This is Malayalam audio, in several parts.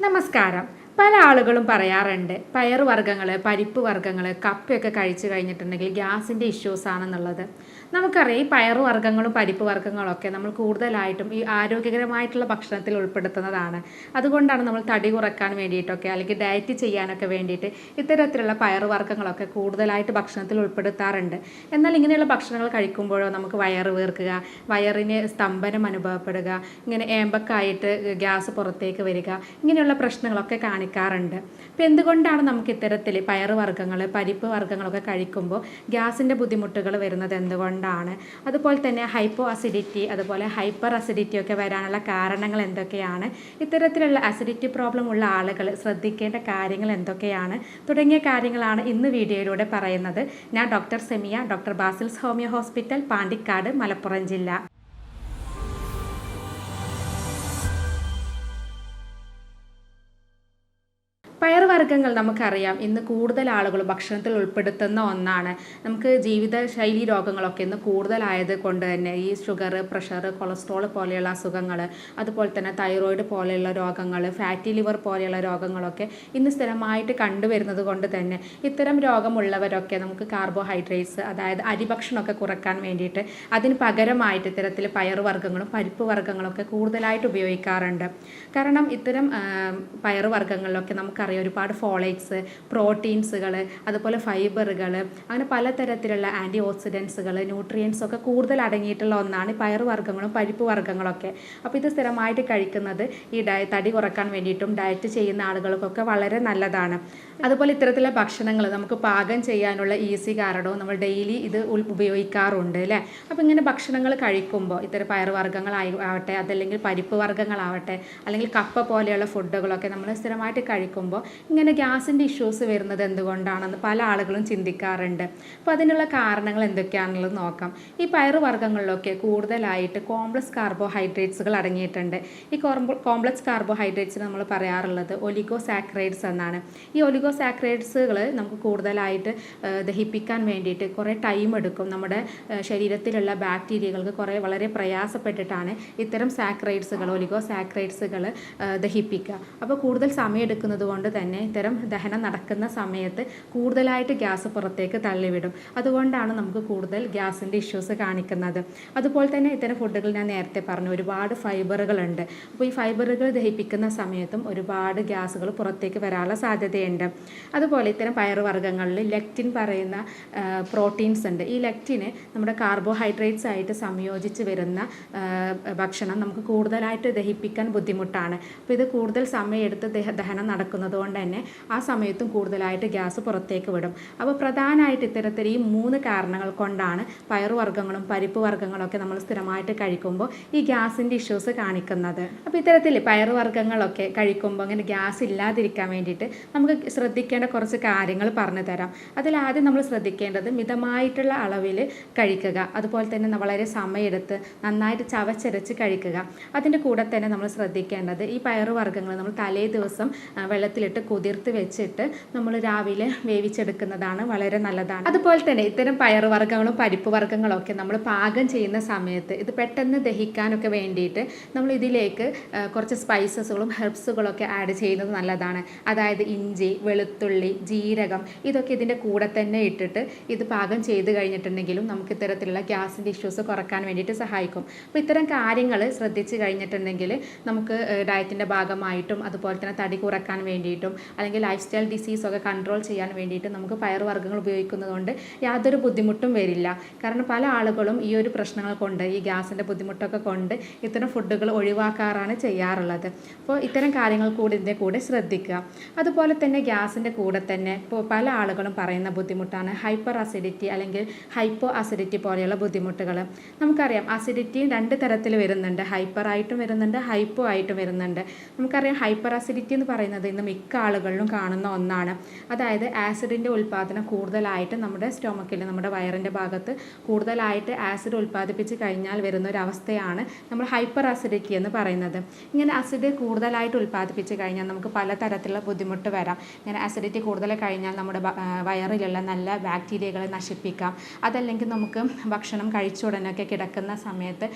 നമസ്കാരം. പല ആളുകളും പറയാറുണ്ട് പയറുവർഗ്ഗങ്ങൾ, പരിപ്പ് വർഗ്ഗങ്ങൾ, കപ്പയൊക്കെ കഴിച്ചു കഴിഞ്ഞിട്ടുണ്ടെങ്കിൽ ഗ്യാസിൻ്റെ ഇഷ്യൂസ് ആണെന്നുള്ളത്. നമുക്കറിയാം ഈ പയറുവർഗ്ഗങ്ങളും പരിപ്പ് വർഗ്ഗങ്ങളൊക്കെ നമ്മൾ കൂടുതലായിട്ടും ഈ ആരോഗ്യകരമായിട്ടുള്ള ഭക്ഷണത്തിൽ ഉൾപ്പെടുത്തുന്നതാണ്. അതുകൊണ്ടാണ് നമ്മൾ തടി കുറയ്ക്കാൻ വേണ്ടിയിട്ടൊക്കെ അല്ലെങ്കിൽ ഡയറ്റ് ചെയ്യാനൊക്കെ വേണ്ടിയിട്ട് ഇത്തരത്തിലുള്ള പയറുവർഗ്ഗങ്ങളൊക്കെ കൂടുതലായിട്ട് ഭക്ഷണത്തിൽ ഉൾപ്പെടുത്താറുണ്ട്. എന്നാൽ ഇങ്ങനെയുള്ള ഭക്ഷണങ്ങൾ കഴിക്കുമ്പോഴോ നമുക്ക് വയറ് വീർക്കുക, വയറിന് സ്തംഭനം അനുഭവപ്പെടുക, ഇങ്ങനെ ഏമ്പക്കായിട്ട് ഗ്യാസ് പുറത്തേക്ക് വരിക, ഇങ്ങനെയുള്ള പ്രശ്നങ്ങളൊക്കെ കാണിക്കാറുണ്ട്. അപ്പോൾ എന്തുകൊണ്ടാണ് നമുക്ക് ഇത്തരത്തിൽ പയറുവർഗ്ഗങ്ങൾ, പരിപ്പ് വർഗ്ഗങ്ങളൊക്കെ കഴിക്കുമ്പോൾ ഗ്യാസിൻ്റെ ബുദ്ധിമുട്ടുകൾ വരുന്നത് എന്തുകൊണ്ടാണ്? അതുപോലെ തന്നെ ഹൈപ്പോ അസിഡിറ്റി, അതുപോലെ ഹൈപ്പർ അസിഡിറ്റി ഒക്കെ വരാനുള്ള കാരണങ്ങൾ എന്തൊക്കെയാണ്? ഇത്തരത്തിലുള്ള അസിഡിറ്റി പ്രോബ്ലം ഉള്ള ആളുകൾ ശ്രദ്ധിക്കേണ്ട കാര്യങ്ങൾ എന്തൊക്കെയാണ്? തുടങ്ങിയ കാര്യങ്ങളാണ് ഇന്ന് വീഡിയോയിലൂടെ പറയുന്നത്. ഞാൻ doctor Semiya, doctor Basil's homeo hospital, Pandikkad, Malappuram ജില്ല. പയറുവർഗ്ഗങ്ങൾ നമുക്കറിയാം ഇന്ന് കൂടുതൽ ആളുകൾ ഭക്ഷണത്തിൽ ഉൾപ്പെടുത്തുന്ന ഒന്നാണ്. നമുക്ക് ജീവിതശൈലി രോഗങ്ങളൊക്കെ ഇന്ന് കൂടുതലായത് കൊണ്ട് തന്നെ ഈ ഷുഗർ, പ്രഷർ, കൊളസ്ട്രോൾ പോലെയുള്ള അസുഖങ്ങൾ, അതുപോലെ തന്നെ തൈറോയിഡ് പോലെയുള്ള രോഗങ്ങൾ, ഫാറ്റി ലിവർ പോലെയുള്ള രോഗങ്ങളൊക്കെ ഇന്ന് സ്ഥിരമായിട്ട് കണ്ടുവരുന്നത് കൊണ്ട് തന്നെ ഇത്തരം രോഗമുള്ളവരൊക്കെ നമുക്ക് കാർബോഹൈഡ്രേറ്റ്സ്, അതായത് അരിഭക്ഷണമൊക്കെ കുറക്കാൻ വേണ്ടിയിട്ട് അതിന് പകരമായിട്ട് ഇത്തരത്തിൽ പയറുവർഗ്ഗങ്ങളും പരിപ്പ് വർഗ്ഗങ്ങളൊക്കെ കൂടുതലായിട്ട് ഉപയോഗിക്കാറുണ്ട്. കാരണം ഇത്തരം പയറുവർഗ്ഗങ്ങളിലൊക്കെ നമുക്കറിയാം ഒരുപാട് ഫോളേറ്റ്സ്, പ്രോട്ടീൻസുകൾ, അതുപോലെ ഫൈബറുകൾ, അങ്ങനെ പലതരത്തിലുള്ള ആൻറ്റി ഓക്സിഡൻസുകൾ, ന്യൂട്രിയൻസ് ഒക്കെ കൂടുതൽ അടങ്ങിയിട്ടുള്ള ഒന്നാണ് പയറുവർഗ്ഗങ്ങളും പരിപ്പ് വർഗ്ഗങ്ങളൊക്കെ. അപ്പോൾ ഇത് സ്ഥിരമായിട്ട് കഴിക്കുന്നത് ഈ തടി കുറക്കാൻ വേണ്ടിയിട്ടും ഡയറ്റ് ചെയ്യുന്ന ആളുകൾക്കൊക്കെ വളരെ നല്ലതാണ്. അതുപോലെ ഇത്തരത്തിലുള്ള ഭക്ഷണങ്ങൾ നമുക്ക് പാകം ചെയ്യാനുള്ള ഈസി കാരണവും നമ്മൾ ഡെയിലി ഇത് ഉപയോഗിക്കാറുണ്ട് അല്ലേ. അപ്പോൾ ഇങ്ങനെ ഭക്ഷണങ്ങൾ കഴിക്കുമ്പോൾ ഇത്തരം പയറുവർഗ്ഗങ്ങളാവട്ടെ, അതല്ലെങ്കിൽ പരിപ്പ് വർഗ്ഗങ്ങളാവട്ടെ, അല്ലെങ്കിൽ കപ്പ പോലെയുള്ള ഫുഡുകളൊക്കെ നമ്മൾ സ്ഥിരമായിട്ട് കഴിക്കുമ്പോൾ ഇങ്ങനെ ഗ്യാസിൻ്റെ ഇഷ്യൂസ് വരുന്നത് എന്തുകൊണ്ടാണെന്ന് പല ആളുകളും ചിന്തിക്കാറുണ്ട്. അപ്പോൾ അതിനുള്ള കാരണങ്ങൾ എന്തൊക്കെയാണെന്നുള്ളത് നോക്കാം. ഈ പയറുവർഗ്ഗങ്ങളിലൊക്കെ കൂടുതലായിട്ട് കോംപ്ലക്സ് കാർബോഹൈഡ്രേറ്റ്സുകൾ അടങ്ങിയിട്ടുണ്ട്. ഈ കോംപ്ലക്സ് കാർബോഹൈഡ്രേറ്റ്സിന് നമ്മൾ പറയാറുള്ളത് ഒലിഗോസാക്കറൈഡ്സ് എന്നാണ്. ഈ ഒലിഗോസാക്കറൈഡ്സുകൾ നമുക്ക് കൂടുതലായിട്ട് ദഹിപ്പിക്കാൻ വേണ്ടിയിട്ട് കുറേ ടൈം എടുക്കും. നമ്മുടെ ശരീരത്തിലുള്ള ബാക്ടീരിയകൾക്ക് വളരെ പ്രയാസപ്പെട്ടിട്ടാണ് ഇത്തരം സാക്കറൈഡ്സുകൾ, ഒലിഗോസാക്കറൈഡ്സുകൾ ദഹിപ്പിക്കുക. അപ്പോൾ കൂടുതൽ സമയം എടുക്കുന്നത് കൊണ്ട് തന്നെ ഇത്തരം ദഹനം നടക്കുന്ന സമയത്ത് കൂടുതലായിട്ട് ഗ്യാസ് പുറത്തേക്ക് തള്ളിവിടും. അതുകൊണ്ടാണ് നമുക്ക് കൂടുതൽ ഗ്യാസിൻ്റെ ഇഷ്യൂസ് കാണിക്കുന്നത്. അതുപോലെ തന്നെ ഇത്തരം ഫുഡുകൾ ഞാൻ നേരത്തെ പറഞ്ഞു ഒരുപാട് ഫൈബറുകളുണ്ട്. അപ്പോൾ ഈ ഫൈബറുകൾ ദഹിപ്പിക്കുന്ന സമയത്തും ഒരുപാട് ഗ്യാസുകൾ പുറത്തേക്ക് വരാനുള്ള സാധ്യതയുണ്ട്. അതുപോലെ ഇത്തരം പയറുവർഗ്ഗങ്ങളിൽ ലെക്റ്റിൻ പറയുന്ന പ്രോട്ടീൻസ് ഉണ്ട്. ഈ ലെക്റ്റിന് നമ്മുടെ കാർബോഹൈഡ്രേറ്റ്സ് ആയിട്ട് സംയോജിച്ച് വരുന്ന ഭക്ഷണം നമുക്ക് കൂടുതലായിട്ട് ദഹിപ്പിക്കാൻ ബുദ്ധിമുട്ടാണ്. അപ്പോൾ ഇത് കൂടുതൽ സമയമെടുത്ത് ദഹനം നടക്കുന്നത് കൊണ്ട് തന്നെ ആ സമയത്തും കൂടുതലായിട്ട് ഗ്യാസ് പുറത്തേക്ക് വിടും. അപ്പോൾ പ്രധാനമായിട്ട് ഇത്തരത്തിൽ ഈ 3 കാരണങ്ങൾ കൊണ്ടാണ് പയറുവർഗ്ഗങ്ങളും പരിപ്പ് വർഗ്ഗങ്ങളൊക്കെ നമ്മൾ സ്ഥിരമായിട്ട് കഴിക്കുമ്പോൾ ഈ ഗ്യാസിൻ്റെ ഇഷ്യൂസ് കാണിക്കുന്നത്. അപ്പോൾ ഇത്തരത്തിൽ പയറുവർഗ്ഗങ്ങളൊക്കെ കഴിക്കുമ്പോൾ അങ്ങനെ ഗ്യാസ് ഇല്ലാതിരിക്കാൻ വേണ്ടിയിട്ട് നമുക്ക് ശ്രദ്ധിക്കേണ്ട കുറച്ച് കാര്യങ്ങൾ പറഞ്ഞു തരാം. അതിലാദ്യം നമ്മൾ ശ്രദ്ധിക്കേണ്ടത് മിതമായിട്ടുള്ള അളവിൽ കഴിക്കുക. അതുപോലെ തന്നെ വളരെ സമയമെടുത്ത് നന്നായിട്ട് ചവച്ചരച്ച് കഴിക്കുക. അതിൻ്റെ കൂടെ തന്നെ നമ്മൾ ശ്രദ്ധിക്കേണ്ടത് ഈ പയറുവർഗ്ഗങ്ങൾ നമ്മൾ തലേ ദിവസം വെള്ളത്തിലിട്ട് കുതിർത്ത് വെച്ചിട്ട് നമ്മൾ രാവിലെ വേവിച്ചെടുക്കുന്നതാണ് വളരെ നല്ലതാണ്. അതുപോലെ തന്നെ ഇത്തരം പയറുവർഗ്ഗങ്ങളും പരിപ്പ് വർഗ്ഗങ്ങളൊക്കെ നമ്മൾ പാകം ചെയ്യുന്ന സമയത്ത് ഇത് പെട്ടെന്ന് ദഹിക്കാനൊക്കെ വേണ്ടിയിട്ട് നമ്മൾ ഇതിലേക്ക് കുറച്ച് സ്പൈസസുകളും ഹെർബ്സുകളൊക്കെ ആഡ് ചെയ്യുന്നത് നല്ലതാണ്. അതായത് ഇഞ്ചി, വെളുത്തുള്ളി, ജീരകം ഇതൊക്കെ ഇതിൻ്റെ കൂടെ തന്നെ ഇട്ടിട്ട് ഇത് പാകം ചെയ്ത് കഴിഞ്ഞിട്ടുണ്ടെങ്കിലും നമുക്ക് ഇത്തരത്തിലുള്ള ഗ്യാസിൻ്റെ ഇഷ്യൂസ് കുറക്കാൻ വേണ്ടിയിട്ട് സഹായിക്കും. അപ്പോൾ ഇത്തരം കാര്യങ്ങൾ ശ്രദ്ധിച്ച് കഴിഞ്ഞിട്ടുണ്ടെങ്കിൽ നമുക്ക് ഡയറ്റിൻ്റെ ഭാഗമായിട്ടും അതുപോലെ തന്നെ തടി കുറക്കാൻ വേണ്ടിയിട്ടും അല്ലെങ്കിൽ ലൈഫ് സ്റ്റൈൽ ഡിസീസൊക്കെ കൺട്രോൾ ചെയ്യാൻ വേണ്ടിയിട്ട് നമുക്ക് പയറുവർഗ്ഗങ്ങൾ ഉപയോഗിക്കുന്നത് കൊണ്ട് യാതൊരു ബുദ്ധിമുട്ടും വരില്ല. കാരണം പല ആളുകളും ഈ ഒരു പ്രശ്നങ്ങൾ കൊണ്ട്, ഈ ഗ്യാസിൻ്റെ ബുദ്ധിമുട്ടൊക്കെ കൊണ്ട് ഇത്തരം ഫുഡുകൾ ഒഴിവാക്കാറാണ് ചെയ്യാറുള്ളത്. അപ്പോൾ ഇത്തരം കാര്യങ്ങൾ കൂടി ഇതിൻ്റെ കൂടെ ശ്രദ്ധിക്കുക. അതുപോലെ തന്നെ ഗ്യാസിൻ്റെ കൂടെ തന്നെ ഇപ്പോൾ പല ആളുകളും പറയുന്ന ബുദ്ധിമുട്ടാണ് ഹൈപ്പർ അസിഡിറ്റി അല്ലെങ്കിൽ ഹൈപ്പോ അസിഡിറ്റി പോലെയുള്ള ബുദ്ധിമുട്ടുകൾ. നമുക്കറിയാം അസിഡിറ്റി 2 തരത്തിൽ വരുന്നുണ്ട്. ഹൈപ്പർ ആയിട്ടും വരുന്നുണ്ട്, ഹൈപ്പോ ആയിട്ടും വരുന്നുണ്ട്. നമുക്കറിയാം ഹൈപ്പർ അസിഡിറ്റി എന്ന് പറയുന്നത് ഇന്ന് മിക്ക ആളുകളും ആളുകളിലും കാണുന്ന ഒന്നാണ്. അതായത് ആസിഡിൻ്റെ ഉൽപ്പാദനം കൂടുതലായിട്ട് നമ്മുടെ സ്റ്റൊമക്കിൽ, നമ്മുടെ വയറിൻ്റെ ഭാഗത്ത് കൂടുതലായിട്ട് ആസിഡ് ഉൽപ്പാദിപ്പിച്ച് കഴിഞ്ഞാൽ വരുന്ന ഒരു അവസ്ഥയാണ് നമ്മൾ ഹൈപ്പർ അസിഡിറ്റി എന്ന് പറയുന്നത്. ഇങ്ങനെ അസിഡ് കൂടുതലായിട്ട് ഉൽപ്പാദിപ്പിച്ച് കഴിഞ്ഞാൽ നമുക്ക് പലതരത്തിലുള്ള ബുദ്ധിമുട്ട് വരാം. ഇങ്ങനെ അസിഡിറ്റി കൂടുതൽ കഴിഞ്ഞാൽ നമ്മുടെ വയറിലുള്ള നല്ല ബാക്ടീരിയകളെ നശിപ്പിക്കാം. അതല്ലെങ്കിൽ നമുക്ക് ഭക്ഷണം കഴിച്ച ഉടനൊക്കെ കിടക്കുന്ന സമയത്ത്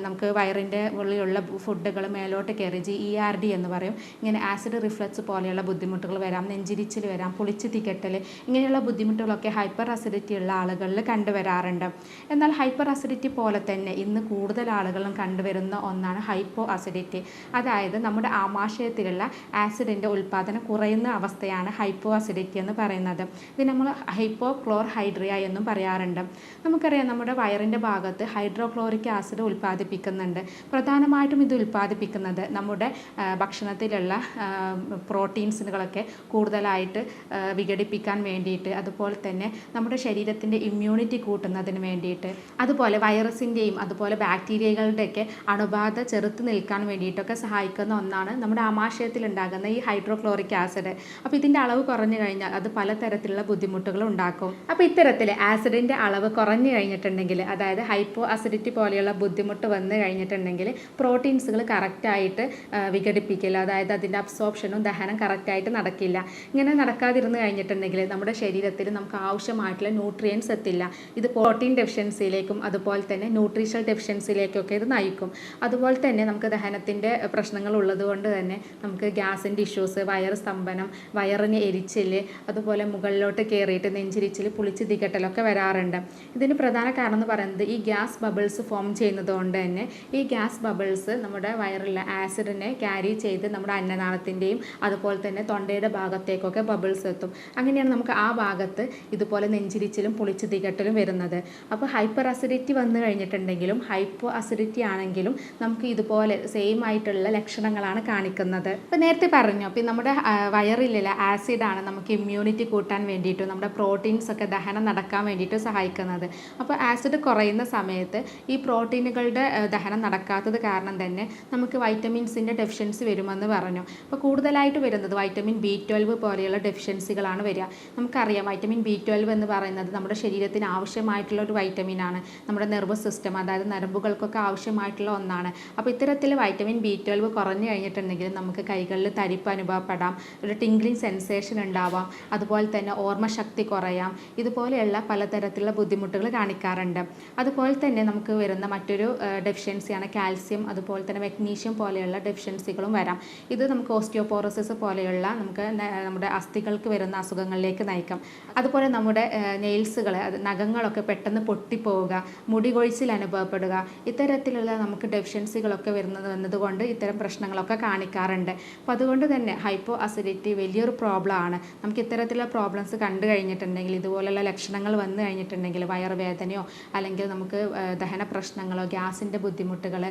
നമുക്ക് വയറിൻ്റെ ഉള്ളിലുള്ള ഫുഡുകൾ മേലോട്ട് കയറി GERD എന്ന് പറയും. ഇങ്ങനെ ആസിഡ് റിഫ്ലക്സ് പോലെയുള്ള ബുദ്ധിമുട്ടുകൾ വരാം, നെഞ്ചിരിച്ചിൽ വരാം, പുളിച്ച് തികട്ടൽ, ഇങ്ങനെയുള്ള ബുദ്ധിമുട്ടുകളൊക്കെ ഹൈപ്പർ അസിഡിറ്റി ഉള്ള ആളുകളിൽ കണ്ടുവരാറുണ്ട്. എന്നാൽ ഹൈപ്പർ അസിഡിറ്റി പോലെ തന്നെ ഇന്ന് കൂടുതൽ ആളുകളും കണ്ടുവരുന്ന ഒന്നാണ് ഹൈപ്പോ അസിഡിറ്റി. അതായത് നമ്മുടെ ആമാശയത്തിലുള്ള ആസിഡിൻ്റെ ഉൽപ്പാദനം കുറയുന്ന അവസ്ഥയാണ് ഹൈപ്പോ അസിഡിറ്റി എന്ന് പറയുന്നത്. ഇത് നമ്മൾ ഹൈപ്പോക്ലോർഹൈഡ്രിയ എന്നും പറയാറുണ്ട്. നമുക്കറിയാം നമ്മുടെ വയറിൻ്റെ ഭാഗത്ത് ഹൈഡ്രോക്ലോറിക് ആസിഡ് ഉൽപ്പാദിപ്പിക്കുന്നുണ്ട്. പ്രധാനമായിട്ടും ഇത് ഉൽപ്പാദിപ്പിക്കുന്നത് നമ്മുടെ ഭക്ഷണത്തിലുള്ള പ്രോട്ടീൻസുകളൊക്കെ കൂടുതലായിട്ട് വിഘടിപ്പിക്കാൻ വേണ്ടിയിട്ട്, അതുപോലെ തന്നെ നമ്മുടെ ശരീരത്തിൻ്റെ ഇമ്മ്യൂണിറ്റി കൂട്ടുന്നതിന് വേണ്ടിയിട്ട്, അതുപോലെ വൈറസിൻ്റെയും അതുപോലെ ബാക്ടീരിയകളുടെയൊക്കെ അണുബാധ ചെറുത്ത് നിൽക്കാൻ വേണ്ടിയിട്ടൊക്കെ സഹായിക്കുന്ന ഒന്നാണ് നമ്മുടെ ആമാശയത്തിൽ ഉണ്ടാകുന്ന ഈ ഹൈഡ്രോക്ലോറിക് ആസിഡ്. അപ്പോൾ ഇതിൻ്റെ അളവ് കുറഞ്ഞു കഴിഞ്ഞാൽ അത് പലതരത്തിലുള്ള ബുദ്ധിമുട്ടുകൾ ഉണ്ടാക്കും. അപ്പോൾ ഇത്തരത്തിൽ ആസിഡിൻ്റെ അളവ് കുറഞ്ഞു കഴിഞ്ഞിട്ടുണ്ടെങ്കിൽ, അതായത് ഹൈപ്പോ അസിഡിറ്റി പോലെയുള്ള ബുദ്ധിമുട്ട് വന്നു കഴിഞ്ഞിട്ടുണ്ടെങ്കിൽ പ്രോട്ടീൻസുകൾ കറക്റ്റായിട്ട് വിഘടിപ്പിക്കില്ല. അതായത് അതിൻ്റെ അബ്സോർപ്ഷനും ദഹനം കറക്റ്റായിട്ട് നടക്കില്ല. ഇങ്ങനെ നടക്കാതിരുന്ന് കഴിഞ്ഞിട്ടുണ്ടെങ്കിൽ നമ്മുടെ ശരീരത്തിൽ നമുക്ക് ആവശ്യമായിട്ടുള്ള ന്യൂട്രിയൻസ് എത്തില്ല. ഇത് പ്രോട്ടീൻ ഡെഫിഷ്യൻസിയിലേക്കും അതുപോലെ തന്നെ ന്യൂട്രീഷണൽ ഡെഫിഷ്യൻസിയിലേക്കൊക്കെ ഇത് നയിക്കും. അതുപോലെ തന്നെ നമുക്ക് ദഹനത്തിൻ്റെ പ്രശ്നങ്ങൾ ഉള്ളത് കൊണ്ട് തന്നെ നമുക്ക് ഗ്യാസിൻ്റെ ഇഷ്യൂസ്, വയറ് സ്തംഭനം, വയറിന് എരിച്ചിൽ, അതുപോലെ മുകളിലോട്ട് കയറിയിട്ട് നെഞ്ചിരിച്ചിൽ, പുളിച്ച് തികട്ടലൊക്കെ വരാറുണ്ട്. ഇതിന് പ്രധാന കാരണം എന്ന് പറയുന്നത് ഈ ഗ്യാസ് ബബിൾസ് ഫോം ചെയ്യുന്നത് കൊണ്ട് തന്നെ ഈ ഗ്യാസ് ബബിൾസ് നമ്മുടെ വയറിലെ ആസിഡിനെ ക്യാരി ചെയ്ത് നമ്മുടെ അന്നനാളത്തിൻ്റെയും അതുപോലെ തന്നെ തൊണ്ടയുടെ ഭാഗത്തേക്കൊക്കെ ബബിൾസ് എത്തും. അങ്ങനെയാണ് നമുക്ക് ആ ഭാഗത്ത് ഇതുപോലെ നെഞ്ചിരിച്ചിലും പുളിച്ച് തികട്ടലും വരുന്നത്. അപ്പോൾ ഹൈപ്പർ അസിഡിറ്റി വന്നു കഴിഞ്ഞിട്ടുണ്ടെങ്കിലും ഹൈപ്പോ അസിഡിറ്റി ആണെങ്കിലും നമുക്ക് ഇതുപോലെ സെയിം ആയിട്ടുള്ള ലക്ഷണങ്ങളാണ് കാണിക്കുന്നത്. ഇപ്പോൾ നേരത്തെ പറഞ്ഞു, അപ്പോൾ നമ്മുടെ വയറിലുള്ള ആസിഡാണ് നമുക്ക് ഇമ്മ്യൂണിറ്റി കൂട്ടാൻ വേണ്ടിയിട്ടും നമ്മുടെ പ്രോട്ടീൻസ് ഒക്കെ ദഹനം നടക്കാൻ വേണ്ടിയിട്ട് സഹായിക്കുന്നത്. അപ്പോൾ ആസിഡ് കുറയുന്ന സമയത്ത് ഈ പ്രോട്ടീനുകളുടെ ദഹനം നടക്കാത്തത് കാരണം തന്നെ നമുക്ക് വൈറ്റമിൻസിൻ്റെ ഡെഫിഷ്യൻസി വരുമെന്ന് പറഞ്ഞു. അപ്പോൾ കൂടുതലായിട്ട് വരുന്നത് വൈറ്റമിൻ B12 പോലെയുള്ള ഡെഫിഷ്യൻസികളാണ് വരിക. നമുക്കറിയാം വൈറ്റമിൻ B12 എന്ന് പറയുന്നത് നമ്മുടെ ശരീരത്തിന് ആവശ്യമായിട്ടുള്ള ഒരു വൈറ്റമിനാണ്. നമ്മുടെ നെർവസ് സിസ്റ്റം, അതായത് നരമ്പുകൾക്കൊക്കെ ആവശ്യമായിട്ടുള്ള ഒന്നാണ്. അപ്പോൾ ഇത്തരത്തിൽ വൈറ്റമിൻ B12 കുറഞ്ഞു കഴിഞ്ഞിട്ടുണ്ടെങ്കിൽ നമുക്ക് കൈകളിൽ തരിപ്പ് അനുഭവപ്പെടാം, ഒരു ടിംഗ്ലിംഗ് സെൻസേഷൻ ഉണ്ടാവാം, അതുപോലെ തന്നെ ഓർമ്മശക്തി കുറയാം, ഇതുപോലെയുള്ള പലതരത്തിലുള്ള ബുദ്ധിമുട്ടുകൾ കാണിക്കാറുണ്ട്. അതുപോലെ തന്നെ നമുക്ക് വരുന്ന മറ്റൊരു ഡെഫിഷ്യൻസിയാണ് കാൽസ്യം, അതുപോലെ തന്നെ മെഗ്നീഷ്യം പോലെയുള്ള ഡെഫിഷ്യൻസികളും വരാം. ഇത് നമുക്ക് ഓസ്റ്റിയോപോറോസിസ് പോലെയുള്ള നമ്മുടെ അസ്ഥികൾക്ക് വരുന്ന അസുഖങ്ങളിലേക്ക് നയിക്കാം. അതുപോലെ നമ്മുടെ നെയിൽസുകൾ, നഖങ്ങളൊക്കെ പെട്ടെന്ന് പൊട്ടിപ്പോവുക, മുടി കൊഴിച്ചിൽ അനുഭവപ്പെടുക, ഇത്തരത്തിലുള്ള നമുക്ക് ഡെഫിഷ്യൻസികളൊക്കെ വന്നതുകൊണ്ട് ഇത്തരം പ്രശ്നങ്ങളൊക്കെ കാണിക്കാറുണ്ട്. അപ്പോൾ അതുകൊണ്ട് തന്നെ ഹൈപ്പോ അസിഡിറ്റി വലിയൊരു പ്രോബ്ലം ആണ്. നമുക്ക് ഇത്തരത്തിലുള്ള പ്രോബ്ലംസ് കണ്ടു കഴിഞ്ഞിട്ടുണ്ടെങ്കിൽ, ഇതുപോലുള്ള ലക്ഷണങ്ങൾ വന്നു കഴിഞ്ഞിട്ടുണ്ടെങ്കിൽ, വയറുവേദനയോ അല്ലെങ്കിൽ നമുക്ക് ദഹന പ്രശ്നങ്ങളോ, ഗ്യാസിൻ്റെ ബുദ്ധിമുട്ടുകൾ,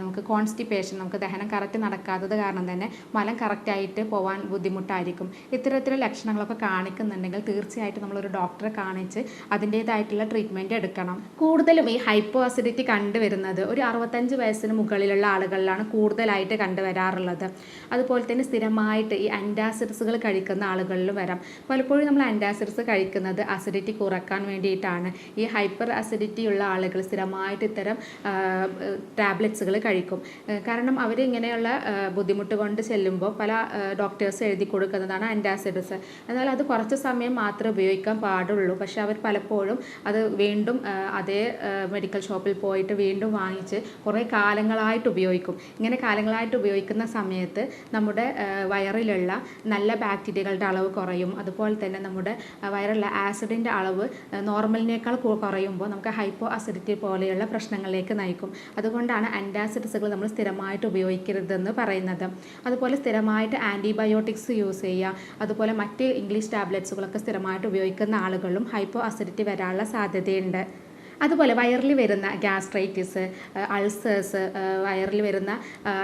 നമുക്ക് കോൺസ്റ്റിപ്പേഷൻ, നമുക്ക് ദഹനം കറക്റ്റ് നടക്കാത്തത് കാരണം തന്നെ മലം കറക്റ്റായിട്ട് പോകാൻ ബുദ്ധിമുട്ടായിരിക്കും. ഇത്തരത്തിലുള്ള ലക്ഷണങ്ങളൊക്കെ കാണിക്കുന്നുണ്ടെങ്കിൽ തീർച്ചയായിട്ടും നമ്മളൊരു ഡോക്ടറെ കാണിച്ച് അതിൻ്റേതായിട്ടുള്ള ട്രീറ്റ്മെൻറ്റ് എടുക്കണം. കൂടുതലും ഈ ഹൈപ്പോ അസിഡിറ്റി കണ്ടുവരുന്നത് ഒരു 65 വയസ്സിന് മുകളിലുള്ള ആളുകളിലാണ് കൂടുതലായിട്ട് കണ്ടുവരാറുള്ളത്. അതുപോലെ തന്നെ സ്ഥിരമായിട്ട് ഈ ആൻറ്റാസിഡ്സുകൾ കഴിക്കുന്ന ആളുകളിലും വരാം. പലപ്പോഴും നമ്മൾ ആൻറ്റാസിഡ്സ് കഴിക്കുന്നത് അസിഡിറ്റി കുറക്കാൻ വേണ്ടിയിട്ടാണ്. ഈ ഹൈപ്പർ അസിഡിറ്റി ഉള്ള ആളുകൾ സ്ഥിരമായിട്ട് ഇത്തരം ടാബ്ലറ്റ്സുകൾ കഴിക്കും. കാരണം അവർ ഇങ്ങനെയുള്ള ബുദ്ധിമുട്ട് കൊണ്ട് ചെല്ലുമ്പോൾ പല ഡോക്ടേഴ്സ് എഴുതി കൊടുക്കുന്നതാണ് ആൻറ്റാസിഡ്സ്. എന്നാൽ അത് കുറച്ച് സമയം മാത്രമേ ഉപയോഗിക്കാൻ പാടുള്ളൂ. പക്ഷേ അവർ പലപ്പോഴും അത് വീണ്ടും അതേ മെഡിക്കൽ ഷോപ്പിൽ പോയിട്ട് വീണ്ടും വാങ്ങിച്ച് കുറേ കാലങ്ങളായിട്ട് ഉപയോഗിക്കും. ഇങ്ങനെ കാലങ്ങളായിട്ട് ഉപയോഗിക്കുന്ന സമയത്ത് നമ്മുടെ വയറിലുള്ള നല്ല ബാക്ടീരിയകളുടെ അളവ് കുറയും. അതുപോലെ തന്നെ നമ്മുടെ വയറിലുള്ള ആസിഡിൻ്റെ അളവ് നോർമലിനേക്കാൾ കുറയുമ്പോൾ നമുക്ക് ഹൈപ്പോ അസിഡിറ്റി പോലെയുള്ള പ്രശ്നങ്ങളിലേക്ക് നയിക്കും. അതുകൊണ്ടാണ് ആൻറ്റാസിഡ്സുകൾ നമ്മൾ സ്ഥിരമായിട്ട് ഉപയോഗിക്കരുതെന്ന് പറയുന്നത്. അതുപോലെ സ്ഥിരമായിട്ട് ആൻറ്റിബയോട്ടിക്സ് യൂസ് ചെയ്യുക, അതുപോലെ മറ്റ് ഇംഗ്ലീഷ് ടാബ്ലറ്റ്സുകളൊക്കെ സ്ഥിരമായിട്ട് ഉപയോഗിക്കുന്ന ആളുകളിലും ഹൈപ്പോ അസിഡിറ്റി വരാനുള്ള സാധ്യതയുണ്ട്. അതുപോലെ വയറിൽ വരുന്ന ഗ്യാസ്ട്രൈറ്റിസ്, അൾസേഴ്സ്, വയറിൽ വരുന്ന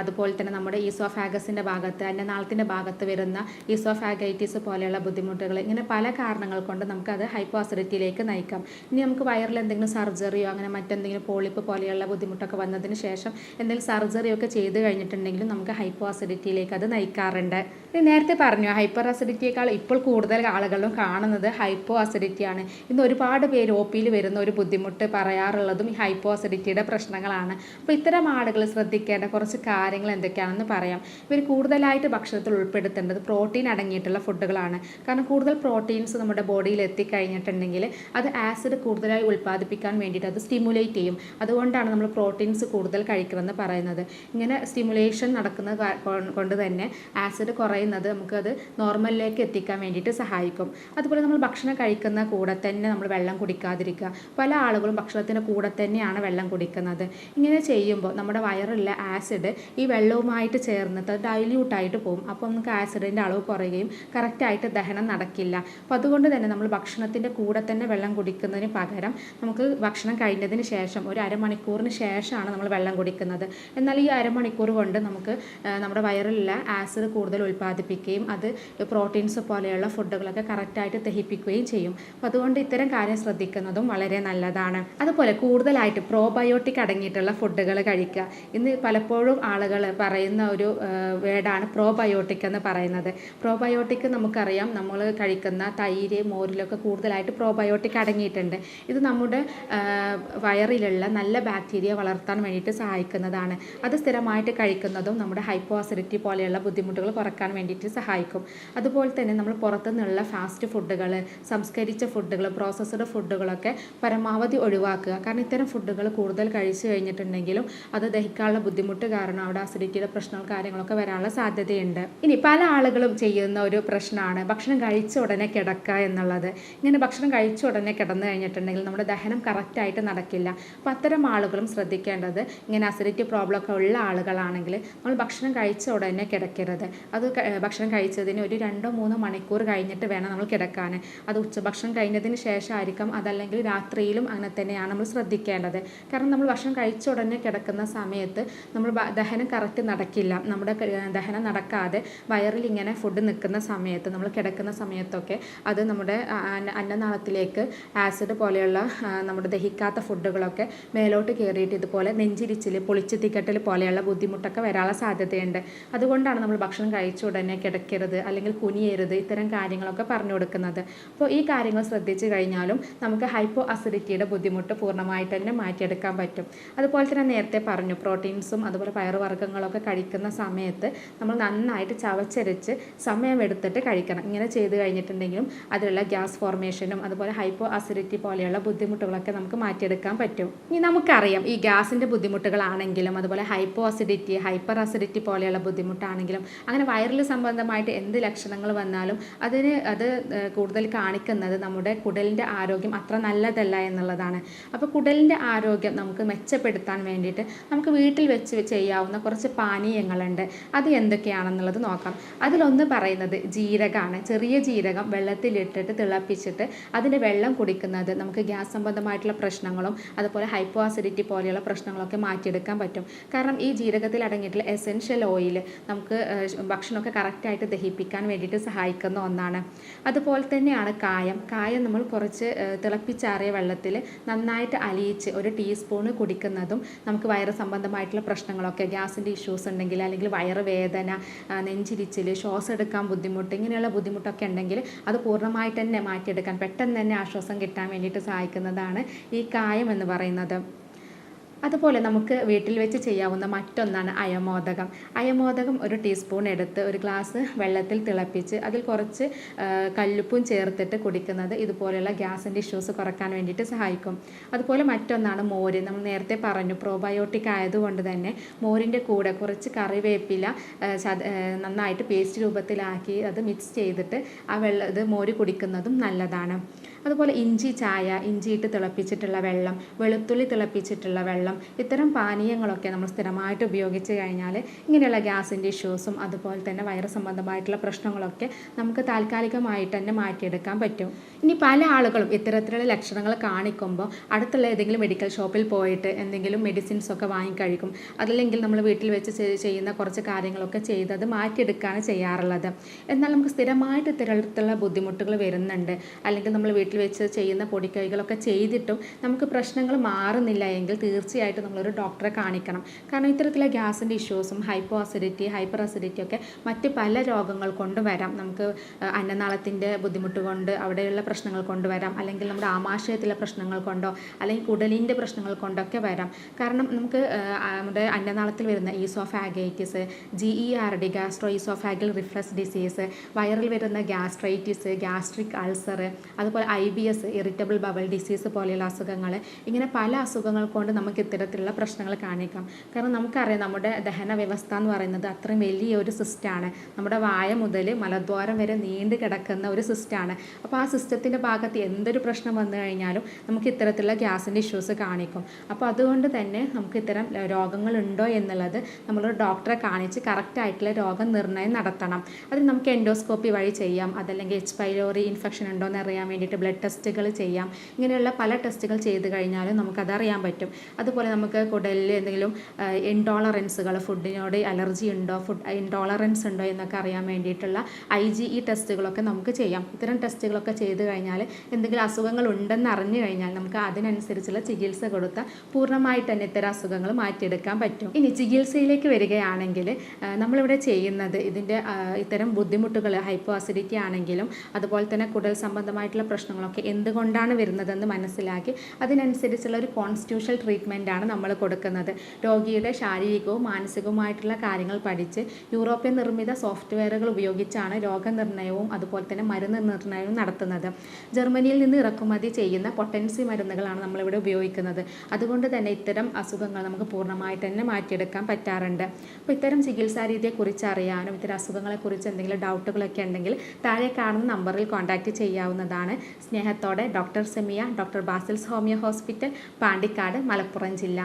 അതുപോലെ തന്നെ നമ്മുടെ ഈസോഫാഗസിൻ്റെ ഭാഗത്ത്, അന്നനാളത്തിൻ്റെ ഭാഗത്ത് വരുന്ന ഈസോഫാഗൈറ്റിസ് പോലെയുള്ള ബുദ്ധിമുട്ടുകൾ, ഇങ്ങനെ പല കാരണങ്ങൾ കൊണ്ട് നമുക്കത് ഹൈപ്പോ അസിഡിറ്റിയിലേക്ക് നയിക്കാം. ഇനി നമുക്ക് വയറിൽ എന്തെങ്കിലും സർജറിയോ അങ്ങനെ മറ്റെന്തെങ്കിലും പോളിപ്പ് പോലെയുള്ള ബുദ്ധിമുട്ടൊക്കെ വന്നതിന് ശേഷം എന്തെങ്കിലും സർജറിയോ ഒക്കെ ചെയ്ത് കഴിഞ്ഞിട്ടുണ്ടെങ്കിലും നമുക്ക് ഹൈപ്പോ അസിഡിറ്റിയിലേക്ക് അത് നയിക്കാറുണ്ട്. നേരത്തെ പറഞ്ഞു ഹൈപ്പർ അസിഡിറ്റിയേക്കാൾ ഇപ്പോൾ കൂടുതൽ ആളുകളും കാണുന്നത് ഹൈപ്പോ അസിഡിറ്റിയാണ്. ഇന്ന് ഒരുപാട് പേര് ഒ പിയിൽ വരുന്ന ഒരു ബുദ്ധിമുട്ട് പറയാറുള്ളതും ഈ ഹൈപ്പോ അസിഡിറ്റിയുടെ പ്രശ്നങ്ങളാണ്. അപ്പോൾ ഇത്തരം ആളുകൾ ശ്രദ്ധിക്കേണ്ട കുറച്ച് കാര്യങ്ങൾ എന്തൊക്കെയാണെന്ന് പറയാം. ഇവർ കൂടുതലായിട്ട് ഭക്ഷണത്തിൽ ഉൾപ്പെടുത്തേണ്ടത് പ്രോട്ടീൻ അടങ്ങിയിട്ടുള്ള ഫുഡുകളാണ്. കാരണം കൂടുതൽ പ്രോട്ടീൻസ് നമ്മുടെ ബോഡിയിൽ എത്തിക്കഴിഞ്ഞിട്ടുണ്ടെങ്കിൽ അത് ആസിഡ് കൂടുതലായി ഉൽപ്പാദിപ്പിക്കാൻ വേണ്ടിയിട്ട് അത് സ്റ്റിമുലേറ്റ് ചെയ്യും. അതുകൊണ്ടാണ് നമ്മൾ പ്രോട്ടീൻസ് കൂടുതൽ കഴിക്കണമെന്ന് പറയുന്നത്. ഇങ്ങനെ സ്റ്റിമുലേഷൻ നടക്കുന്ന കൊണ്ട് തന്നെ ആസിഡ് കുറയുന്നത് നമുക്കത് നോർമലിലേക്ക് എത്തിക്കാൻ വേണ്ടിയിട്ട് സഹായിക്കും. അതുപോലെ നമ്മൾ ഭക്ഷണം കഴിക്കുന്ന കൂടെ തന്നെ നമ്മൾ വെള്ളം കുടിക്കാതിരിക്കുക. പല ആളുകളും ഭക്ഷണത്തിൻ്റെ കൂടെ തന്നെയാണ് വെള്ളം കുടിക്കുന്നത്. ഇങ്ങനെ ചെയ്യുമ്പോൾ നമ്മുടെ വയറിലുള്ള ആസിഡ് ഈ വെള്ളവുമായിട്ട് ചേർന്നിട്ട് ഡൈല്യൂട്ടായിട്ട് പോകും. അപ്പോൾ നമുക്ക് ആസിഡിൻ്റെ അളവ് കുറയുകയും കറക്റ്റായിട്ട് ദഹനം നടക്കില്ല. അപ്പോൾ അതുകൊണ്ട് തന്നെ നമ്മൾ ഭക്ഷണത്തിൻ്റെ കൂടെ തന്നെ വെള്ളം കുടിക്കുന്നതിന് പകരം നമുക്ക് ഭക്ഷണം കഴിഞ്ഞതിന് ശേഷം ഒരു അരമണിക്കൂറിന് ശേഷമാണ് നമ്മൾ വെള്ളം കുടിക്കുന്നത്. എന്നാൽ ഈ അരമണിക്കൂർ കൊണ്ട് നമുക്ക് നമ്മുടെ വയറിലുള്ള ആസിഡ് കൂടുതൽ ഉൽപ്പാദിപ്പിക്കുകയും അത് പ്രോട്ടീൻസ് പോലെയുള്ള ഫുഡുകളൊക്കെ കറക്റ്റായിട്ട് ദഹിപ്പിക്കുകയും ചെയ്യും. അപ്പോൾ അതുകൊണ്ട് ഇത്തരം കാര്യം ശ്രദ്ധിക്കുന്നതും വളരെ നല്ലതാണ്. അതുപോലെ കൂടുതലായിട്ട് പ്രോബയോട്ടിക് അടങ്ങിയിട്ടുള്ള ഫുഡുകൾ കഴിക്കുക. ഇന്ന് പലപ്പോഴും ആളുകൾ പറയുന്ന ഒരു വേർഡാണ് പ്രോബയോട്ടിക് എന്ന് പറയുന്നത്. പ്രോബയോട്ടിക് നമുക്കറിയാം, നമ്മൾ കഴിക്കുന്ന തൈര്, മോരിലൊക്കെ കൂടുതലായിട്ട് പ്രോബയോട്ടിക് അടങ്ങിയിട്ടുണ്ട്. ഇത് നമ്മുടെ വയറിലുള്ള നല്ല ബാക്ടീരിയ വളർത്താൻ വേണ്ടിയിട്ട് സഹായിക്കുന്നതാണ്. അത് സ്ഥിരമായിട്ട് കഴിക്കുന്നതും നമ്മുടെ ഹൈപ്പോ അസിഡിറ്റി പോലെയുള്ള ബുദ്ധിമുട്ടുകൾ കുറക്കാൻ വേണ്ടിയിട്ട് സഹായിക്കും. അതുപോലെ തന്നെ നമ്മൾ പുറത്തുനിന്നുള്ള ഫാസ്റ്റ് ഫുഡുകൾ, സംസ്കരിച്ച ഫുഡുകൾ, പ്രോസസ്ഡ് ഫുഡുകളൊക്കെ പരമാവധി ഒഴിവാക്കുക. കാരണം ഇത്തരം ഫുഡുകൾ കൂടുതൽ കഴിച്ചു കഴിഞ്ഞിട്ടുണ്ടെങ്കിലും അത് ദഹിക്കാനുള്ള ബുദ്ധിമുട്ട് കാരണം അവിടെ അസിഡിറ്റിയുടെ പ്രശ്നങ്ങൾ കാര്യങ്ങളൊക്കെ വരാനുള്ള സാധ്യതയുണ്ട്. ഇനി പല ആളുകളും ചെയ്യുന്ന ഒരു പ്രശ്നമാണ് ഭക്ഷണം കഴിച്ച ഉടനെ കിടക്കുക എന്നുള്ളത്. ഇങ്ങനെ ഭക്ഷണം കഴിച്ച ഉടനെ കിടന്നു കഴിഞ്ഞിട്ടുണ്ടെങ്കിൽ നമ്മുടെ ദഹനം കറക്റ്റായിട്ട് നടക്കില്ല. അപ്പോൾ അത്തരം ആളുകളും ശ്രദ്ധിക്കേണ്ടത്, ഇങ്ങനെ അസിഡിറ്റി പ്രോബ്ലം ഒക്കെ ഉള്ള ആളുകളാണെങ്കിൽ നമ്മൾ ഭക്ഷണം കഴിച്ച ഉടനെ കിടക്കരുത്. അത് ഭക്ഷണം കഴിച്ചതിന് ഒരു 2-3 മണിക്കൂർ കഴിഞ്ഞിട്ട് വേണം നമ്മൾ കിടക്കാൻ. അത് ഉച്ചഭക്ഷണം കഴിഞ്ഞതിന് ശേഷമായിരിക്കും, അതല്ലെങ്കിൽ രാത്രിയിലും അങ്ങനെ തന്നെയാണ് നമ്മൾ ശ്രദ്ധിക്കേണ്ടത്. കാരണം നമ്മൾ ഭക്ഷണം കഴിച്ച ഉടനെ കിടക്കുന്ന സമയത്ത് നമ്മൾ ദഹനം കറക്റ്റ് നടക്കില്ല. നമ്മുടെ ദഹനം നടക്കാതെ വയറിൽ ഇങ്ങനെ ഫുഡ് നിൽക്കുന്ന സമയത്ത്, നമ്മൾ കിടക്കുന്ന സമയത്തൊക്കെ അത് നമ്മുടെ അന്നനാളത്തിലേക്ക് ആസിഡ് പോലെയുള്ള നമ്മുടെ ദഹിക്കാത്ത ഫുഡുകളൊക്കെ മേലോട്ട് കയറിയിട്ട് ഇതുപോലെ നെഞ്ചിരിച്ചിൽ, പൊളിച്ച് തിക്കട്ടൽ പോലെയുള്ള ബുദ്ധിമുട്ടൊക്കെ വരാനുള്ള സാധ്യതയുണ്ട്. അതുകൊണ്ടാണ് നമ്മൾ ഭക്ഷണം കഴിച്ച ഉടനെ കിടക്കരുത്, അല്ലെങ്കിൽ കുനിയരുത്, ഇത്തരം കാര്യങ്ങളൊക്കെ പറഞ്ഞു കൊടുക്കുന്നത്. അപ്പോൾ ഈ കാര്യങ്ങൾ ശ്രദ്ധിച്ചു കഴിഞ്ഞാലും നമുക്ക് ഹൈപ്പോ അസിഡിറ്റിയുടെ ബുദ്ധിമുട്ട് പൂർണ്ണമായിട്ട് തന്നെ മാറ്റിയെടുക്കാൻ പറ്റും. അതുപോലെ തന്നെ നേരത്തെ പറഞ്ഞു പ്രോട്ടീൻസും അതുപോലെ പയറുവർഗ്ഗങ്ങളൊക്കെ കഴിക്കുന്ന സമയത്ത് നമ്മൾ നന്നായിട്ട് ചവച്ചരച്ച് സമയമെടുത്തിട്ട് കഴിക്കണം. ഇങ്ങനെ ചെയ്ത് കഴിഞ്ഞിട്ടുണ്ടെങ്കിലും അതിലുള്ള ഗ്യാസ് ഫോർമേഷനും അതുപോലെ ഹൈപ്പോ അസിഡിറ്റി പോലെയുള്ള ബുദ്ധിമുട്ടുകളൊക്കെ നമുക്ക് മാറ്റിയെടുക്കാൻ പറ്റും. ഇനി നമുക്കറിയാം ഈ ഗ്യാസിൻ്റെ ബുദ്ധിമുട്ടുകളാണെങ്കിലും അതുപോലെ ഹൈപ്പോ അസിഡിറ്റി, ഹൈപ്പർ അസിഡിറ്റി പോലെയുള്ള ബുദ്ധിമുട്ടാണെങ്കിലും അങ്ങനെ വയറിൽ സംബന്ധമായിട്ട് എന്ത് ലക്ഷണങ്ങൾ വന്നാലും അത് കൂടുതൽ കാണിക്കുന്നത് നമ്മുടെ കുടലിൻ്റെ ആരോഗ്യം അത്ര നല്ലതല്ല എന്നുള്ളതാണ്. അപ്പോൾ കുടലിൻ്റെ ആരോഗ്യം നമുക്ക് മെച്ചപ്പെടുത്താൻ വേണ്ടിയിട്ട് നമുക്ക് വീട്ടിൽ വെച്ച് ചെയ്യാവുന്ന കുറച്ച് പാനീയങ്ങളുണ്ട്. അത് എന്തൊക്കെയാണെന്നുള്ളത് നോക്കാം. അതിലൊന്ന് പറയുന്നത് ജീരകമാണ്. ചെറിയ ജീരകം വെള്ളത്തിലിട്ടിട്ട് തിളപ്പിച്ചിട്ട് അതിൻ്റെ വെള്ളം കുടിക്കുന്നത് നമുക്ക് ഗ്യാസ് സംബന്ധമായിട്ടുള്ള പ്രശ്നങ്ങളും അതുപോലെ ഹൈപ്പോ അസിഡിറ്റി പോലെയുള്ള പ്രശ്നങ്ങളൊക്കെ മാറ്റിയെടുക്കാൻ പറ്റും. കാരണം ഈ ജീരകത്തിൽ അടങ്ങിയിട്ടുള്ള എസെൻഷ്യൽ ഓയിൽ നമുക്ക് ഭക്ഷണമൊക്കെ കറക്റ്റായിട്ട് ദഹിപ്പിക്കാൻ വേണ്ടിയിട്ട് സഹായിക്കുന്ന ഒന്നാണ്. അതുപോലെ തന്നെയാണ് കായം. കായം നമ്മൾ കുറച്ച് തിളപ്പിച്ചാറിയ വെള്ളത്തിൽ നന്നായിട്ട് അലിയിച്ച് ഒരു ടീസ്പൂണ് കുടിക്കുന്നതും നമുക്ക് വയറ് സംബന്ധമായിട്ടുള്ള പ്രശ്നങ്ങളൊക്കെ, ഗ്യാസിൻ്റെ ഇഷ്യൂസ് ഉണ്ടെങ്കിൽ അല്ലെങ്കിൽ വയറ് വേദന, നെഞ്ചിരിച്ചിൽ, ശ്വാസം എടുക്കാൻ ബുദ്ധിമുട്ട്, ഇങ്ങനെയുള്ള ബുദ്ധിമുട്ടൊക്കെ ഉണ്ടെങ്കിൽ അത് പൂർണ്ണമായിട്ട് തന്നെ മാറ്റിയെടുക്കാൻ, പെട്ടെന്ന് തന്നെ ആശ്വാസം കിട്ടാൻ വേണ്ടിയിട്ട് സഹായിക്കുന്നതാണ് ഈ കായം എന്ന് പറയുന്നത്. അതുപോലെ നമുക്ക് വീട്ടിൽ വെച്ച് ചെയ്യാവുന്ന മറ്റൊന്നാണ് അയമോദകം. അയമോദകം ഒരു ടീസ്പൂൺ എടുത്ത് ഒരു ഗ്ലാസ് വെള്ളത്തിൽ തിളപ്പിച്ച് അതിൽ കുറച്ച് കല്ലുപ്പും ചേർത്തിട്ട് കുടിക്കുന്നത് ഇതുപോലെയുള്ള ഗ്യാസിൻ്റെ ഇഷ്യൂസ് കുറക്കാൻ വേണ്ടിയിട്ട് സഹായിക്കും. അതുപോലെ മറ്റൊന്നാണ് മോര്. നമ്മൾ നേരത്തെ പറഞ്ഞു പ്രോബയോട്ടിക് ആയതുകൊണ്ട് തന്നെ മോരിൻ്റെ കൂടെ കുറച്ച് കറിവേപ്പില നന്നായിട്ട് പേസ്റ്റ് രൂപത്തിലാക്കി അത് മിക്സ് ചെയ്തിട്ട് ഇത് മോര് കുടിക്കുന്നതും നല്ലതാണ്. അതുപോലെ ഇഞ്ചി ചായ, ഇഞ്ചിയിട്ട് തിളപ്പിച്ചിട്ടുള്ള വെള്ളം, വെളുത്തുള്ളി തിളപ്പിച്ചിട്ടുള്ള വെള്ളം, ഇത്തരം പാനീയങ്ങളൊക്കെ നമ്മൾ സ്ഥിരമായിട്ട് ഉപയോഗിച്ച് കഴിഞ്ഞാൽ ഇങ്ങനെയുള്ള ഗ്യാസിൻ്റെ ഇഷ്യൂസും അതുപോലെ തന്നെ വയറ് സംബന്ധമായിട്ടുള്ള പ്രശ്നങ്ങളൊക്കെ നമുക്ക് താൽക്കാലികമായിട്ട് തന്നെ മാറ്റിയെടുക്കാൻ പറ്റും. ഇനി പല ആളുകളും ഇത്തരത്തിലുള്ള ലക്ഷണങ്ങൾ കാണിക്കുമ്പോൾ അടുത്തുള്ള ഏതെങ്കിലും മെഡിക്കൽ ഷോപ്പിൽ പോയിട്ട് എന്തെങ്കിലും മെഡിസിൻസ് ഒക്കെ വാങ്ങിക്കഴിക്കും. അതല്ലെങ്കിൽ നമ്മൾ വീട്ടിൽ വെച്ച് ചെയ്യുന്ന കുറച്ച് കാര്യങ്ങളൊക്കെ ചെയ്ത് അത് മാറ്റിയെടുക്കുകയാണ് ചെയ്യാറുള്ളത്. എന്നാൽ നമുക്ക് സ്ഥിരമായിട്ട് ഇത്തരത്തിലുള്ള ബുദ്ധിമുട്ടുകൾ വരുന്നുണ്ട്, അല്ലെങ്കിൽ നമ്മൾ വീട്ടിൽ വെച്ച് ചെയ്യുന്ന പൊടിക്കൈകളൊക്കെ ചെയ്തിട്ടും നമുക്ക് പ്രശ്നങ്ങൾ മാറുന്നില്ല എങ്കിൽ തീർച്ചയായിട്ടും നമ്മളൊരു ഡോക്ടറെ കാണിക്കണം. കാരണം ഇത്തരത്തിലുള്ള ഗ്യാസിൻ്റെ ഇഷ്യൂസും ഹൈപ്പോ അസിഡിറ്റി, ഹൈപ്പർ അസിഡിറ്റി ഒക്കെ മറ്റ് പല രോഗങ്ങൾ കൊണ്ട് വരാം. നമുക്ക് അന്നനാളത്തിൻ്റെ ബുദ്ധിമുട്ട് കൊണ്ട് അവിടെയുള്ള പ്രശ്നങ്ങൾ കൊണ്ടുവരാം, അല്ലെങ്കിൽ നമ്മുടെ ആമാശയത്തിലെ പ്രശ്നങ്ങൾ കൊണ്ടോ അല്ലെങ്കിൽ കുടലിൻ്റെ പ്രശ്നങ്ങൾ കൊണ്ടൊക്കെ വരാം. കാരണം നമുക്ക് നമ്മുടെ അന്നനാളത്തിൽ വരുന്ന oesophagitis, GERD gastro oesophageal reflux disease, വയറിൽ വരുന്ന ഗ്യാസ്ട്രൈറ്റിസ്, ഗ്യാസ്ട്രിക് അൾസർ, അതുപോലെ IBS ഇറിറ്റബിൾ ബവൽ ഡിസീസ് പോലെയുള്ള അസുഖങ്ങൾ, ഇങ്ങനെ പല അസുഖങ്ങൾ കൊണ്ട് നമുക്ക് ഇത്തരത്തിലുള്ള പ്രശ്നങ്ങൾ കാണിക്കാം. കാരണം നമുക്കറിയാം നമ്മുടെ ദഹന വ്യവസ്ഥ എന്ന് പറയുന്നത് അത്രയും വലിയൊരു സിസ്റ്റമാണ്. നമ്മുടെ വായ മുതൽ മലദ്വാരം വരെ നീണ്ടു കിടക്കുന്ന ഒരു സിസ്റ്റമാണ്. അപ്പോൾ ആ സിസ്റ്റത്തിൻ്റെ ഭാഗത്ത് എന്തൊരു പ്രശ്നം വന്നു കഴിഞ്ഞാലും നമുക്ക് ഇത്തരത്തിലുള്ള ഗ്യാസിൻ്റെ ഇഷ്യൂസ് കാണിക്കും. അപ്പോൾ അതുകൊണ്ട് തന്നെ നമുക്ക് ഇത്തരം രോഗങ്ങളുണ്ടോ എന്നുള്ളത് നമ്മളൊരു ഡോക്ടറെ കാണിച്ച് കറക്റ്റായിട്ടുള്ള രോഗനിർണയം നടത്തണം. അത് നമുക്ക് എൻഡോസ്കോപ്പി വഴി ചെയ്യാം, അതല്ലെങ്കിൽ H. പൈലോറി ഇൻഫെക്ഷൻ ഉണ്ടോ എന്ന് അറിയാൻ വേണ്ടിയിട്ട് ബ്ലഡ് ടെസ്റ്റുകൾ ചെയ്യാം. ഇങ്ങനെയുള്ള പല ടെസ്റ്റുകൾ ചെയ്ത് കഴിഞ്ഞാലും നമുക്കതറിയാൻ പറ്റും. അതുപോലെ നമുക്ക് കുടലിൽ എന്തെങ്കിലും ഇൻടോളറൻസുകൾ, ഫുഡിനോട് അലർജി ഉണ്ടോ, ഫുഡ് ഇൻടോളറൻസ് ഉണ്ടോ എന്നൊക്കെ അറിയാൻ വേണ്ടിയിട്ടുള്ള IgE ടെസ്റ്റുകളൊക്കെ നമുക്ക് ചെയ്യാം. ഇത്തരം ടെസ്റ്റുകളൊക്കെ ചെയ്ത് കഴിഞ്ഞാൽ എന്തെങ്കിലും അസുഖങ്ങൾ ഉണ്ടെന്ന് അറിഞ്ഞു കഴിഞ്ഞാൽ നമുക്ക് അതിനനുസരിച്ചുള്ള ചികിത്സ കൊടുത്താൽ പൂർണ്ണമായിട്ട് തന്നെ ഇത്തരം അസുഖങ്ങൾ മാറ്റിയെടുക്കാൻ പറ്റും. ഇനി ചികിത്സയിലേക്ക് വരികയാണെങ്കിൽ നമ്മളിവിടെ ചെയ്യുന്നത് ഇതിൻ്റെ ഇത്തരം ബുദ്ധിമുട്ടുകൾ ഹൈപ്പോ അസിഡിറ്റി ആണെങ്കിലും അതുപോലെ തന്നെ കുടൽ സംബന്ധമായിട്ടുള്ള പ്രശ്നങ്ങളൊക്കെ എന്തുകൊണ്ടാണ് വരുന്നതെന്ന് മനസ്സിലാക്കി അതിനനുസരിച്ചുള്ള ഒരു കോൺസ്റ്റിറ്റ്യൂഷണൽ ട്രീറ്റ്മെൻറ്റാണ് നമ്മൾ കൊടുക്കുന്നത്. രോഗിയുടെ ശാരീരികവും മാനസികവുമായിട്ടുള്ള കാര്യങ്ങൾ പഠിച്ച് യൂറോപ്യൻ നിർമ്മിത സോഫ്റ്റ്വെയറുകൾ ഉപയോഗിച്ചാണ് രോഗനിർണയവും അതുപോലെ തന്നെ മരുന്ന് നിർണയവും നടത്തുന്നത്. ജർമ്മനിയിൽ നിന്ന് ഇറക്കുമതി ചെയ്യുന്ന പൊട്ടൻസി മരുന്നുകളാണ് നമ്മളിവിടെ ഉപയോഗിക്കുന്നത്. അതുകൊണ്ട് തന്നെ ഇത്തരം അസുഖങ്ങൾ നമുക്ക് പൂർണ്ണമായിട്ട് തന്നെ മാറ്റിയെടുക്കാൻ പറ്റാറുണ്ട്. അപ്പോൾ ഇത്തരം ചികിത്സാ രീതിയെക്കുറിച്ച് അറിയാനും ഇത്തരം അസുഖങ്ങളെക്കുറിച്ച് എന്തെങ്കിലും ഡൗട്ടുകളൊക്കെ ഉണ്ടെങ്കിൽ താഴെ കാണുന്ന നമ്പറിൽ കോൺടാക്റ്റ് ചെയ്യാവുന്നതാണ്. സ്നേഹത്തോടെ doctor Semiya, doctor Basil's homeo hospital, Pandikkad, Malappuram ജില്ല.